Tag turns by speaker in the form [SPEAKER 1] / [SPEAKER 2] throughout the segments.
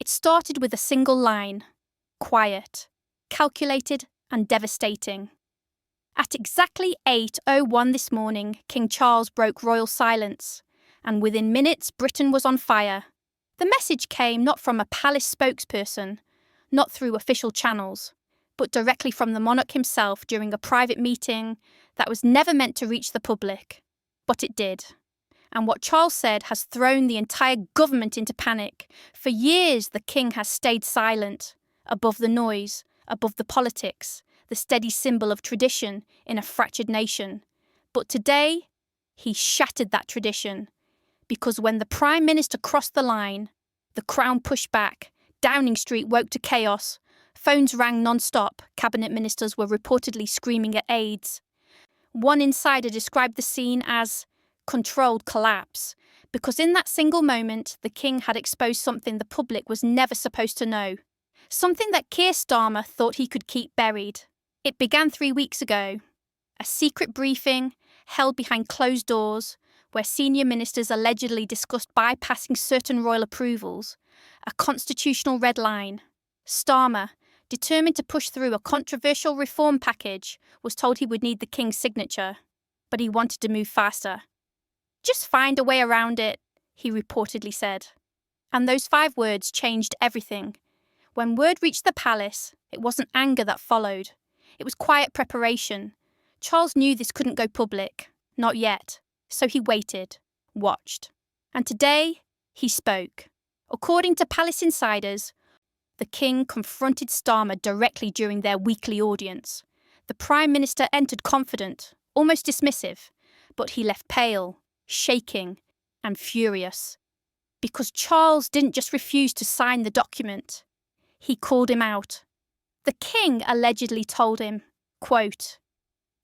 [SPEAKER 1] It started with a single line: quiet, calculated and devastating. At exactly 8:01 this morning, King Charles broke royal silence, and within minutes Britain was on fire. The message came not from a palace spokesperson, not through official channels, but directly from the monarch himself during a private meeting that was never meant to reach the public. But it did. And what Charles said has thrown the entire government into panic. For years, the king has stayed silent, above the noise, above the politics, the steady symbol of tradition in a fractured nation. But today, he shattered that tradition. Because when the Prime Minister crossed the line, the Crown pushed back, Downing Street woke to chaos, phones rang non-stop, cabinet ministers were reportedly screaming at aides. One insider described the scene as controlled collapse, because in that single moment, the king had exposed something the public was never supposed to know. Something that Keir Starmer thought he could keep buried. It began 3 weeks ago. A secret briefing, held behind closed doors, where senior ministers allegedly discussed bypassing certain royal approvals, a constitutional red line. Starmer, determined to push through a controversial reform package, was told he would need the king's signature, but he wanted to move faster. "Just find a way around it," he reportedly said. And those 5 words changed everything. When word reached the palace, it wasn't anger that followed. It was quiet preparation. Charles knew this couldn't go public. Not yet. So he waited, watched. And today, he spoke. According to palace insiders, the king confronted Starmer directly during their weekly audience. The Prime Minister entered confident, almost dismissive, but he left pale, shaking, and furious. Because Charles didn't just refuse to sign the document. He called him out. The king allegedly told him, quote,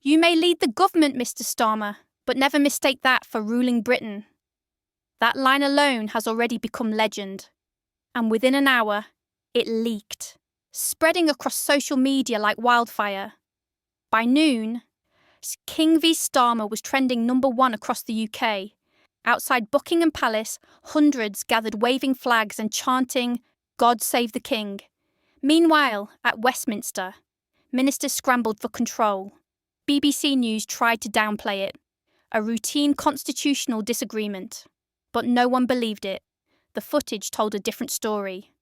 [SPEAKER 1] "You may lead the government, Mr. Starmer, but never mistake that for ruling Britain." That line alone has already become legend. And within an hour, it leaked, spreading across social media like wildfire. By noon, King v Starmer was trending #1 across the UK. Outside Buckingham Palace, hundreds gathered waving flags and chanting, "God save the King." Meanwhile, at Westminster, ministers scrambled for control. BBC News tried to downplay it. A routine constitutional disagreement. But no one believed it. The footage told a different story.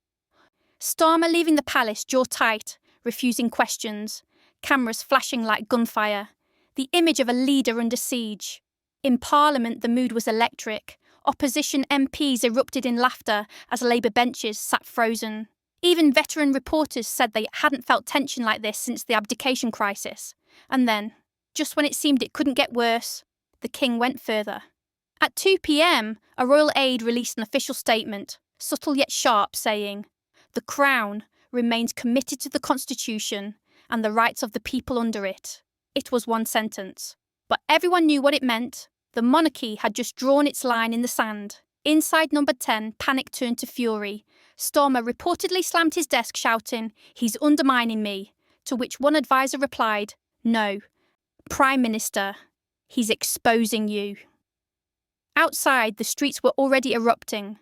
[SPEAKER 1] Starmer leaving the palace jaw tight, refusing questions, cameras flashing like gunfire, the image of a leader under siege. In Parliament, the mood was electric. Opposition MPs erupted in laughter as Labour benches sat frozen. Even veteran reporters said they hadn't felt tension like this since the abdication crisis. And then, just when it seemed it couldn't get worse, the king went further. At 2 p.m, a royal aide released an official statement, subtle yet sharp, saying, "The Crown remains committed to the Constitution and the rights of the people under it." It was one sentence, but everyone knew what it meant. The monarchy had just drawn its line in the sand. Inside number 10, panic turned to fury. Starmer reportedly slammed his desk, shouting, "He's undermining me," to which one advisor replied, "No, Prime Minister, he's exposing you." Outside, the streets were already erupting.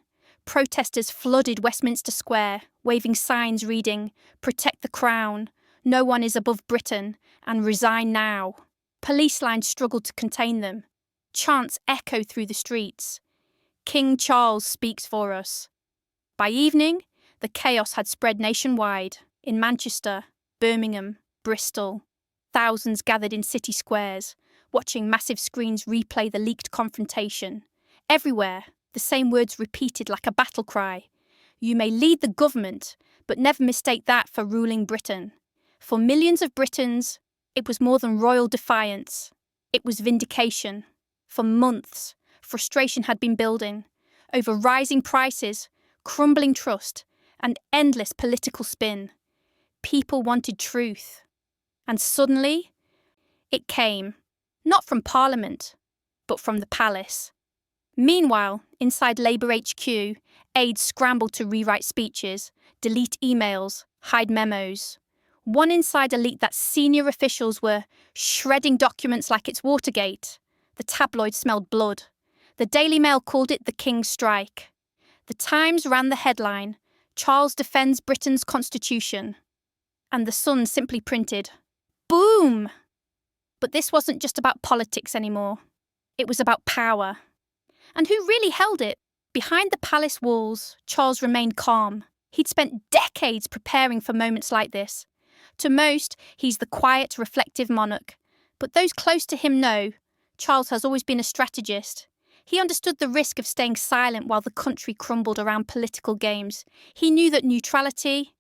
[SPEAKER 1] Protesters flooded Westminster Square, waving signs reading, "Protect the Crown," "No one is above Britain," and "Resign now." Police lines struggled to contain them. Chants echoed through the streets. "King Charles speaks for us." By evening, the chaos had spread nationwide. In Manchester, Birmingham, Bristol, thousands gathered in city squares, watching massive screens replay the leaked confrontation. Everywhere, the same words repeated like a battle cry. "You may lead the government, but never mistake that for ruling Britain." For millions of Britons, it was more than royal defiance. It was vindication. For months, frustration had been building over rising prices, crumbling trust, and endless political spin. People wanted truth. And suddenly, it came, not from Parliament, but from the palace. Meanwhile, inside Labour HQ, aides scrambled to rewrite speeches, delete emails, hide memos. One insider leaked that senior officials were shredding documents like it's Watergate. The tabloids smelled blood. The Daily Mail called it the King's strike. The Times ran the headline, Charles defends Britain's constitution. And the Sun simply printed, boom! But this wasn't just about politics anymore. It was about power. And who really held it? Behind the palace walls, Charles remained calm. He'd spent decades preparing for moments like this. To most, he's the quiet, reflective monarch. But those close to him know, Charles has always been a strategist. He understood the risk of staying silent while the country crumbled around political games. He knew that neutrality,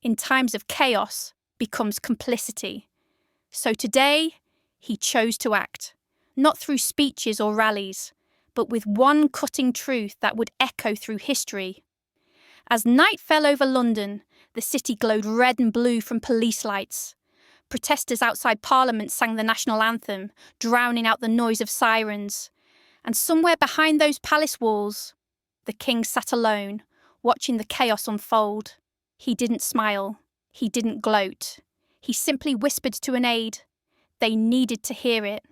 [SPEAKER 1] in times of chaos, becomes complicity. So today, he chose to act, not through speeches or rallies, but with one cutting truth that would echo through history. As night fell over London, the city glowed red and blue from police lights. Protesters outside Parliament sang the national anthem, drowning out the noise of sirens. And somewhere behind those palace walls, the king sat alone, watching the chaos unfold. He didn't smile. He didn't gloat. He simply whispered to an aide. They needed to hear it.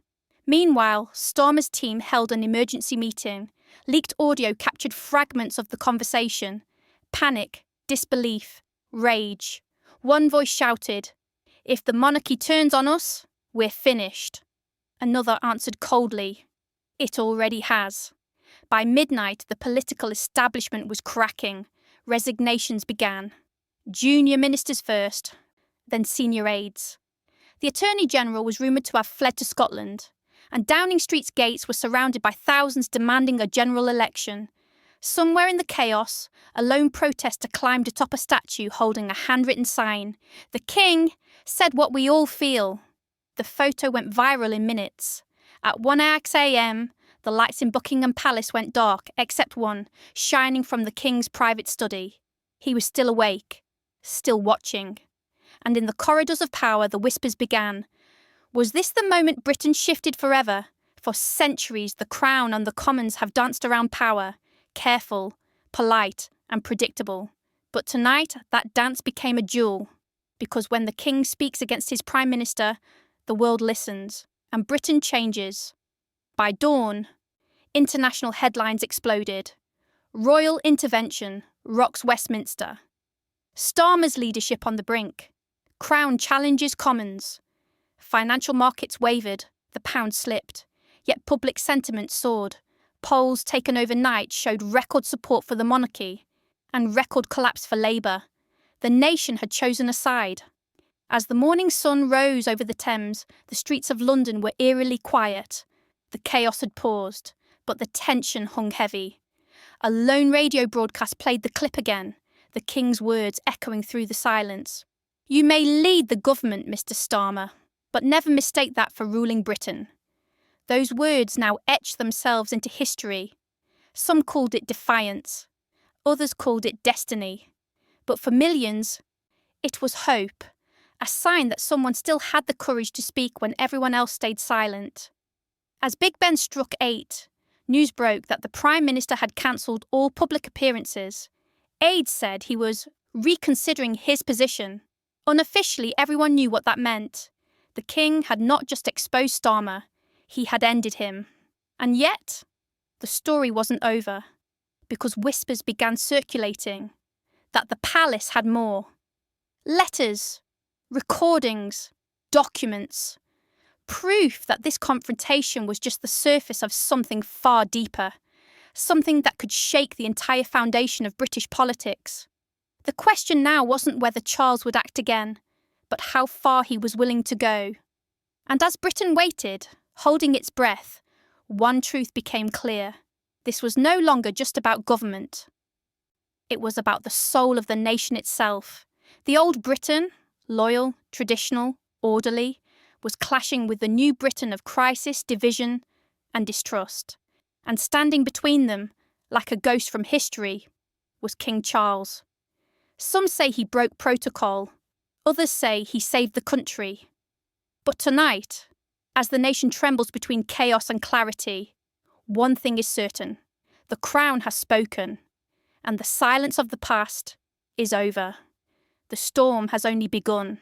[SPEAKER 1] Meanwhile, Starmer's team held an emergency meeting. Leaked audio captured fragments of the conversation. Panic, disbelief, rage. One voice shouted, "If the monarchy turns on us, we're finished." Another answered coldly, "It already has." By midnight, the political establishment was cracking. Resignations began. Junior ministers first, then senior aides. The Attorney General was rumoured to have fled to Scotland, and Downing Street's gates were surrounded by thousands demanding a general election. Somewhere in the chaos, a lone protester climbed atop a statue holding a handwritten sign. "The King said what we all feel." The photo went viral in minutes. At 1 a.m, the lights in Buckingham Palace went dark, except one, shining from the King's private study. He was still awake, still watching. And in the corridors of power, the whispers began. Was this the moment Britain shifted forever? For centuries, the Crown and the Commons have danced around power, careful, polite, and predictable. But tonight, that dance became a duel. Because when the King speaks against his Prime Minister, the world listens, and Britain changes. By dawn, international headlines exploded. Royal intervention rocks Westminster. Starmer's leadership on the brink. Crown challenges Commons. Financial markets wavered, the pound slipped. Yet public sentiment soared. Polls taken overnight showed record support for the monarchy and record collapse for Labour. The nation had chosen a side. As the morning sun rose over the Thames, the streets of London were eerily quiet. The chaos had paused, but the tension hung heavy. A lone radio broadcast played the clip again, the King's words echoing through the silence. "You may lead the government, Mr. Starmer, but never mistake that for ruling Britain." Those words now etched themselves into history. Some called it defiance. Others called it destiny. But for millions, it was hope, a sign that someone still had the courage to speak when everyone else stayed silent. As Big Ben struck 8, news broke that the Prime Minister had cancelled all public appearances. Aides said he was reconsidering his position. Unofficially, everyone knew what that meant. The King had not just exposed Starmer, he had ended him. And yet, the story wasn't over, because whispers began circulating that the palace had more. Letters, recordings, documents. Proof that this confrontation was just the surface of something far deeper, something that could shake the entire foundation of British politics. The question now wasn't whether Charles would act again, but how far he was willing to go. And as Britain waited, holding its breath, one truth became clear. This was no longer just about government. It was about the soul of the nation itself. The old Britain, loyal, traditional, orderly, was clashing with the new Britain of crisis, division, and distrust. And standing between them, like a ghost from history, was King Charles. Some say he broke protocol. Others say he saved the country. But tonight, as the nation trembles between chaos and clarity, one thing is certain. The Crown has spoken, and the silence of the past is over. The storm has only begun.